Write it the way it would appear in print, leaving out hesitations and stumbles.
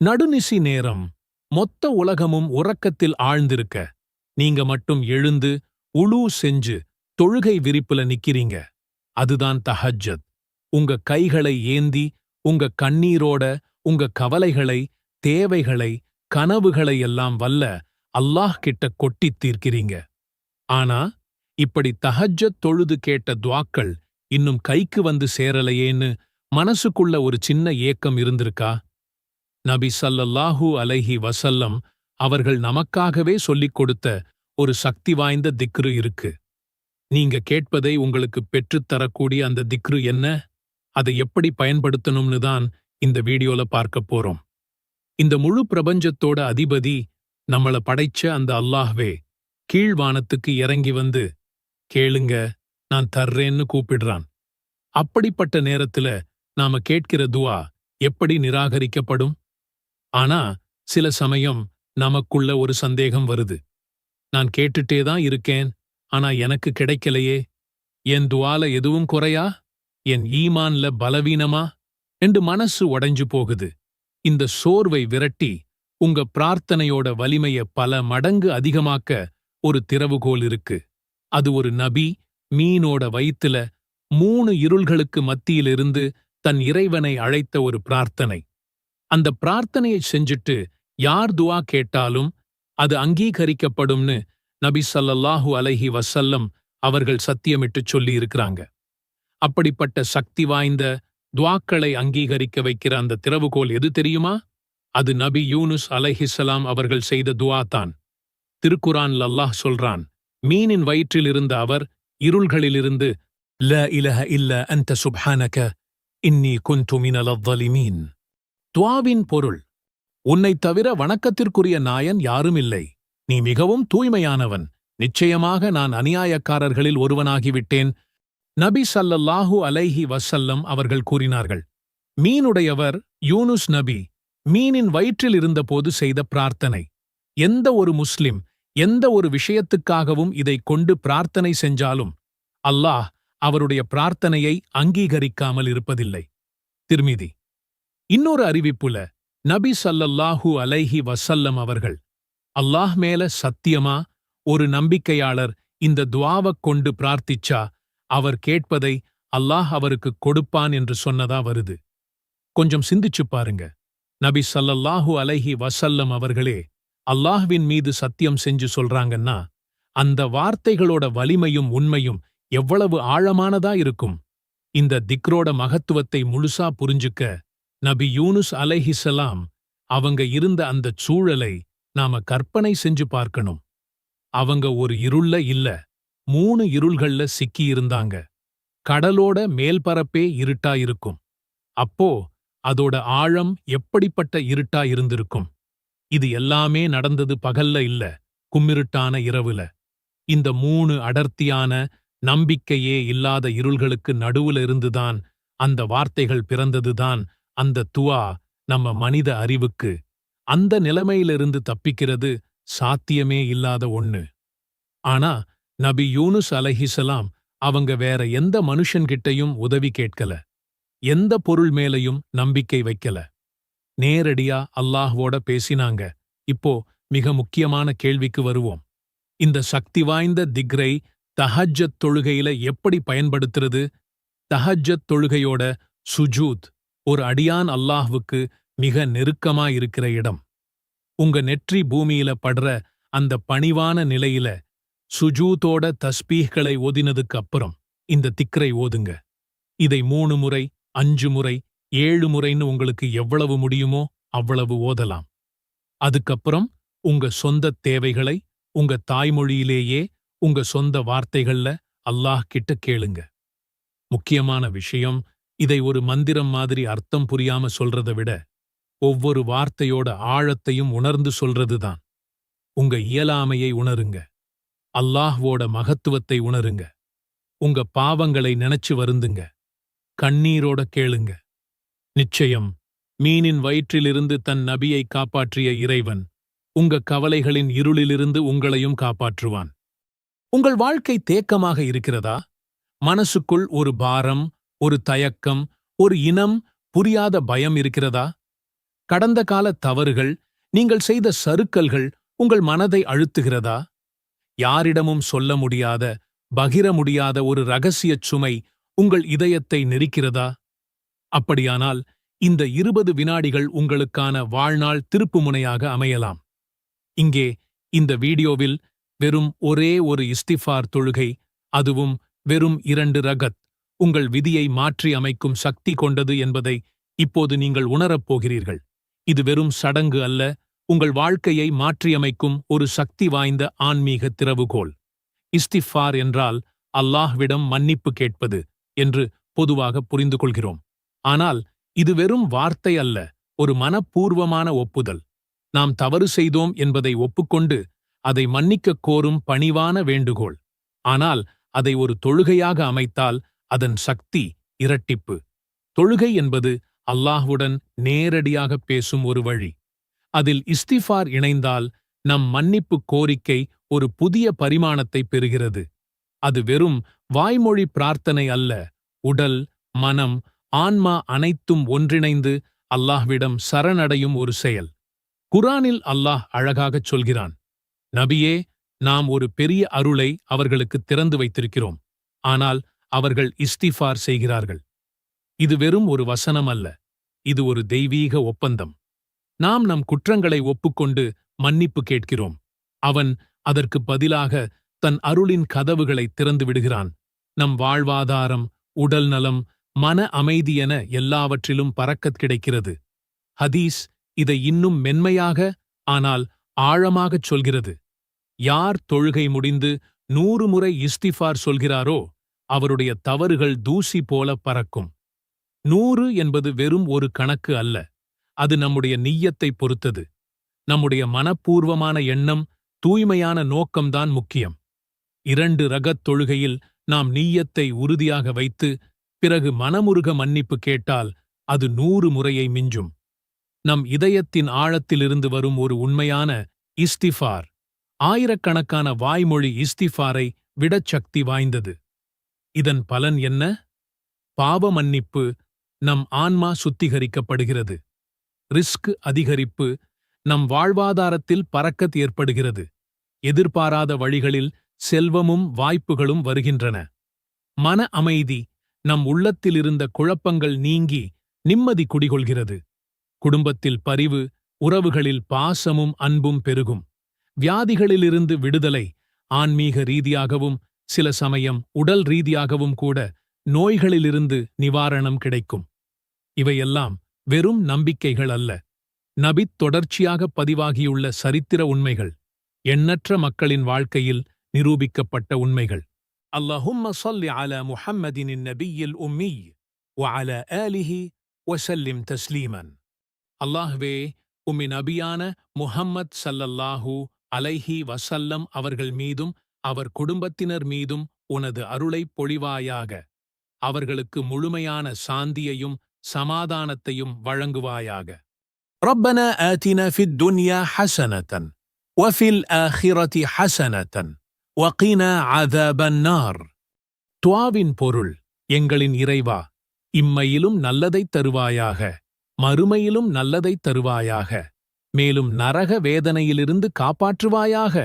நடுநிசி நேரம் மொத்த உலகமும் உறக்கத்தில் ஆழ்ந்திருக்க நீங்க மட்டும் எழுந்து உளூ செஞ்சு தொழுகை விரிப்புல நிக்கிறீங்க. அதுதான் தஹஜ்ஜத். உங்க கைகளை ஏந்தி உங்க கண்ணீரோட உங்க கவலைகளை, தேவைகளை, கனவுகளை எல்லாம் வல்ல அல்லாஹ் கிட்ட கொட்டித் தீர்க்கிறீங்க. ஆனா இப்படி தஹஜ்ஜத் தொழுது கேட்ட துவாக்கள் இன்னும் கைக்கு வந்து சேரலையேன்னு மனசுக்குள்ள ஒரு சின்ன ஏக்கம் இருந்திருக்கா? நபி ஸல்லல்லாஹு அலைஹி வஸல்லம் அவர்கள் நமக்காகவே சொல்லிக் கொடுத்த ஒரு சக்தி வாய்ந்த திக்ரு இருக்கு. நீங்க கேட்பதை உங்களுக்கு பெற்றுத்தரக்கூடிய அந்த திக்ரு என்ன? அதை எப்படி பயன்படுத்தணும்னு தான் இந்த வீடியோல பார்க்க போறோம். இந்த முழு பிரபஞ்சத்தோட அதிபதி நம்மள படைச்ச அந்த அல்லாஹ்வே கீழ்வானத்துக்கு இறங்கி வந்து கேளுங்க நான் தர்றேன்னு கூப்பிடுறான். அப்படிப்பட்ட நேரத்துல நாம கேட்கிற துஆ எப்படி நிராகரிக்கப்படும்? ஆனா சில சமயம் நமக்குள்ள ஒரு சந்தேகம் வருது. நான் கேட்டுட்டே தான் இருக்கேன், ஆனா எனக்கு கிடைக்கலையே. என் துஆல எதுவும் குறையா? என் ஈமான்ல பலவீனமா என்று மனசு உடைஞ்சு போகுது. இந்த சோர்வை விரட்டி உங்க பிரார்த்தனையோட வலிமைய பல மடங்கு அதிகமாக்க ஒரு திறவுகோல் இருக்கு. அது ஒரு நபி மீனோட வயித்துல 3 இருள்களுக்கு மத்தியிலிருந்து தன் இறைவனை அழைத்த ஒரு பிரார்த்தனை. அந்த பிரார்த்தனையை செஞ்சுட்டு யார் துஆ கேட்டாலும் அது அங்கீகரிக்கப்படும்னு நபி ஸல்லல்லாஹு அலைஹி வஸல்லம் அவர்கள் சத்தியமிட்டுச் சொல்லி இருக்கிறாங்க. அப்படிப்பட்ட சக்தி வாய்ந்த துஆக்களை அங்கீகரிக்க வைக்கிற அந்த திறவுகோல் எது தெரியுமா? அது நபி யூனுஸ் அலைஹிஸ்ஸலாம் அவர்கள் செய்த துஆ தான். திருக்குரான்ல அல்லாஹ் சொல்றான், மீனின் வயிற்றில் இருந்த அவர் இருள்களிலிருந்து லா இலஹ இல்ல அன்த சுப்ஹானக இன்னி குன்து மினல் ظالمين. துஆவின் பொருள், உன்னைத் தவிர வணக்கத்திற்குரிய நாயன் யாரும் இல்லை. நீ மிகவும் தூய்மையானவன். நிச்சயமாக நான் அநியாயக்காரர்களில் ஒருவனாகிவிட்டேன். நபி ஸல்லல்லாஹு அலைஹி வஸல்லம் அவர்கள் கூறினார்கள். மீனுடையவர் யூனுஸ் நபி மீனின் வயிற்றில் இருந்தபோது செய்த பிரார்த்தனை. எந்த ஒரு முஸ்லிம் எந்த ஒரு விஷயத்துக்காகவும் இதைக் கொண்டு பிரார்த்தனை செஞ்சாலும் அல்லாஹ் அவருடைய பிரார்த்தனையை அங்கீகரிக்காமல் இருப்பதில்லை. திர்மிதி. இன்னொரு அறிவிப்புல நபி ஸல்லல்லாஹு அலைஹி வஸல்லம் அவர்கள், அல்லாஹ் மேல சத்தியமா ஒரு நம்பிக்கையாளர் இந்த துஆவக் கொண்டு பிரார்த்திச்சா அவர் கேட்பதை அல்லாஹ் அவருக்கு கொடுப்பான் என்று சொன்னதா வருது. கொஞ்சம் சிந்திச்சுப் பாருங்க. நபி ஸல்லல்லாஹு அலைஹி வஸல்லம் அவர்களே அல்லாஹ்வின் மீது சத்தியம் செஞ்சு சொல்றாங்கன்னா அந்த வார்த்தைகளோட வலிமையும் உண்மையும் எவ்வளவு ஆழமானதா இருக்கும். இந்த திக்ரோட மகத்துவத்தை முழுசா புரிஞ்சுக்க நபி யூனுஸ் அலைஹிஸ்ஸலாம் அவங்க இருந்த அந்தச் சூழலை நாம கற்பனை செஞ்சு பார்க்கணும். அவங்க ஒரு இருள்ல இல்ல, 3 இருள்கள்ல சிக்கியிருந்தாங்க. கடலோட மேல்பரப்பே இருட்டா இருக்கும். அப்போ அதோட ஆழம் எப்படிப்பட்ட இருட்டா இருந்திருக்கும்? இது எல்லாமே நடந்தது பகல்ல இல்ல, கும்மிருட்டான இரவுல. இந்த 3 அடர்த்தியான நம்பிக்கையே இல்லாத இருள்களுக்கு நடுவுல இருந்துதான் அந்த வார்த்தைகள் பிறந்ததுதான் அந்த துஆ. நம்ம மனித அறிவுக்கு அந்த நிலைமையிலிருந்து தப்பிக்கிறது சாத்தியமே இல்லாத ஒண்ணு. ஆனா நபி யூனுஸ் அலைஹிஸ்ஸலாம் அவங்க வேற எந்த மனுஷன்கிட்டையும் உதவி கேட்கல, எந்த பொருள் மேலையும் நம்பிக்கை வைக்கல. நேரடியா அல்லாஹ்வோட பேசினாங்க. இப்போ மிக முக்கியமான கேள்விக்கு வருவோம். இந்த சக்தி வாய்ந்த திக்ரை தஹஜ்ஜத் தொழுகையில எப்படி பயன்படுத்துறது? தஹஜ்ஜத் தொழுகையோட சுஜூத் ஒரு அடியான் அல்லாஹ்வுக்கு மிக நெருக்கமா இருக்கிற இடம். உங்க நெற்றி பூமியில படுற அந்த பணிவான நிலையில சுஜூத்தோட தஸ்பீஹ்களை ஓதினதுக்கு அப்புறம் இந்த திக்ரை ஓதுங்க. இதை 3 முறை, 5 முறை, 7 முறைன்னு உங்களுக்கு எவ்வளவு முடியுமோ அவ்வளவு ஓதலாம். அதுக்கப்புறம் உங்க சொந்த தேவைகளை உங்க தாய்மொழியிலேயே உங்க சொந்த வார்த்தைகள்ல அல்லாஹ் கிட்ட கேளுங்க. முக்கியமான விஷயம், இதை ஒரு மந்திரம் மாதிரி அர்த்தம் புரியாம சொல்றதை விட ஒவ்வொரு வார்த்தையோட ஆழத்தையும் உணர்ந்து சொல்றதுதான். உங்க இயலாமையை உணருங்க, அல்லாஹ்வோட மகத்துவத்தை உணருங்க, உங்க பாவங்களை நினைச்சு வருந்துங்க, கண்ணீரோட கேளுங்க. நிச்சயம் மீனின் வயிற்றிலிருந்து தன் நபியை காப்பாற்றிய இறைவன் உங்க கவலைகளின் இருளிலிருந்து உங்களையும் காப்பாற்றுவான். உங்கள் வாழ்க்கை தேக்கமாக இருக்கிறதா? மனசுக்குள் ஒரு பாரம், ஒரு தயக்கம், ஒரு இனம் புரியாத பயம் இருக்கிறதா? கடந்த கால தவறுகள், நீங்கள் செய்த சறுக்கல்கள் உங்கள் மனதை அழுத்துகிறதா? யாரிடமும் சொல்ல முடியாத, பகிர முடியாத ஒரு இரகசியச் சுமை உங்கள் இதயத்தை நெரிக்கிறதா? அப்படியானால் இந்த 20 வினாடிகள் உங்களுக்கான வாழ்நாள் திருப்புமுனையாக அமையலாம். இங்கே இந்த வீடியோவில் வெறும் ஒரே ஒரு இஸ்திஃபார் தொழுகை, அதுவும் வெறும் 2 ரகத், உங்கள் விதியை மாற்றி அமைக்கும் சக்தி கொண்டது என்பதை இப்போது நீங்கள் உணரப் போகிறீர்கள். இது வெறும் சடங்கு அல்ல, உங்கள் வாழ்க்கையை மாற்றியமைக்கும் ஒரு சக்தி வாய்ந்த ஆன்மீக திறவுகோல். இஸ்திஃபார் என்றால் அல்லாஹ்விடம் மன்னிப்பு கேட்பது என்று பொதுவாக புரிந்து கொள்கிறோம். ஆனால் இது வெறும் வார்த்தை அல்ல, ஒரு மனப்பூர்வமான ஒப்புதல். நாம் தவறு செய்தோம் என்பதை ஒப்புக்கொண்டு அதை மன்னிக்கக் கோரும் பணிவான வேண்டுகோள். ஆனால் அதை ஒரு தொழுகையாக அமைத்தால் அதன் சக்தி இரட்டிப்பு. தொழுகை என்பது அல்லாஹ்வுடன் நேரடியாக பேசும் ஒரு வழி. அதில் இஸ்திஃபார் இணைந்தால் நம் மன்னிப்பு கோரிக்கை ஒரு புதிய பரிமாணத்தை பெறுகிறது. அது வெறும் வாய்மொழி பிரார்த்தனை அல்ல, உடல், மனம், ஆன்மா அனைத்தும் ஒன்றிணைந்து அல்லாஹ்விடம் சரணடையும் ஒரு செயல். குர்ஆனில் அல்லாஹ் அழகாகச் சொல்கிறான், நபியே, நாம் ஒரு பெரிய அருளை அவர்களுக்கு திறந்து வைத்திருக்கிறோம், ஆனால் அவர்கள் இஸ்திஃபார் செய்கிறார்கள். இது வெறும் ஒரு வசனம் அல்ல, இது ஒரு தெய்வீக ஒப்பந்தம். நாம் நம் குற்றங்களை ஒப்புக்கொண்டு மன்னிப்பு கேட்கிறோம். அவன் அதற்கு பதிலாக தன் அருளின் கதவுகளை திறந்து விடுகிறான். நம் வாழ்வாதாரம், உடல் நலம், மன அமைதி என எல்லாவற்றிலும் பரக்கத் கிடைக்கிறது. ஹதீஸ் இதை இன்னும் மென்மையாக, ஆனால் ஆழமாகச் சொல்கிறது. யார் தொழுகை முடிந்து 100 முறை இஸ்திஃபார் சொல்கிறாரோ அவருடைய தவறுகள் தூசி போல பறக்கும். 100 என்பது வெறும் ஒரு கணக்கு அல்ல, அது நம்முடைய நிய்யத்தை பொறுத்தது. நம்முடைய மனப்பூர்வமான எண்ணம், தூய்மையான நோக்கம்தான் முக்கியம். 2 ரகத் தொழுகையில் நாம் நிய்யத்தை உறுதியாக வைத்து பிறகு மனமுருக மன்னிப்பு கேட்டால் அது 100 முறையை மிஞ்சும். நம் இதயத்தின் ஆழத்திலிருந்து வரும் ஒரு உண்மையான இஸ்திஃபார் ஆயிரக்கணக்கான வாய்மொழி இஸ்திஃபாரை விடச் சக்தி வாய்ந்தது. இதன் பலன் என்ன? பாவ மன்னிப்பு, நம் ஆன்மா சுத்திகரிக்கப்படுகிறது. ரிஸ்க் அதிகரிப்பு, நம் வாழ்வாதாரத்தில் பரக்கத் ஏற்படுகிறது. எதிர்பாராத வழிகளில் செல்வமும் வாய்ப்புகளும் வருகின்றன. மன அமைதி, நம் உள்ளத்திலிருந்த குழப்பங்கள் நீங்கி நிம்மதி குடிகொள்கிறது. குடும்பத்தில் பரிவு, உறவுகளில் பாசமும் அன்பும் பெருகும். வியாதிகளிலிருந்து விடுதலை, ஆன்மீக ரீதியாகவும் சில சமயம் உடல் ரீதியாகவும் கூட நோய்களிலிருந்து நிவாரணம் கிடைக்கும். இவையெல்லாம் வெறும் நம்பிக்கைகள் அல்ல, நபித் தொடர்ச்சியாக பதிவாகியுள்ள சரித்திர உண்மைகள், எண்ணற்ற மக்களின் வாழ்க்கையில் நிரூபிக்கப்பட்ட உண்மைகள். اللهم صل على محمد النبي الأمي وعلى آله وسلم تسليما. அல்லாஹ்வே, உம்மை நபியான முஹம்மத் ஸல்லல்லாஹு அலைஹி வஸல்லம் அவர்கள் மீதும் அவர் குடும்பத்தினர் மீதும் உனது அருளைப் பொழிவாயாக. அவர்களுக்கு முழுமையான சாந்தியையும் சமாதானத்தையும் வழங்குவாயாக. ربنا آتنا في الدنيا حسنة وفي الآخرة حسنة وقنا عذاب النار. துஆவின் பொருள், எங்களின் இறைவா, இம்மையிலும் நல்லதைத் தருவாயாக, மறுமையிலும் நல்லதைத் தருவாயாக, மேலும் நரக வேதனையிலிருந்து காப்பாற்றுவாயாக.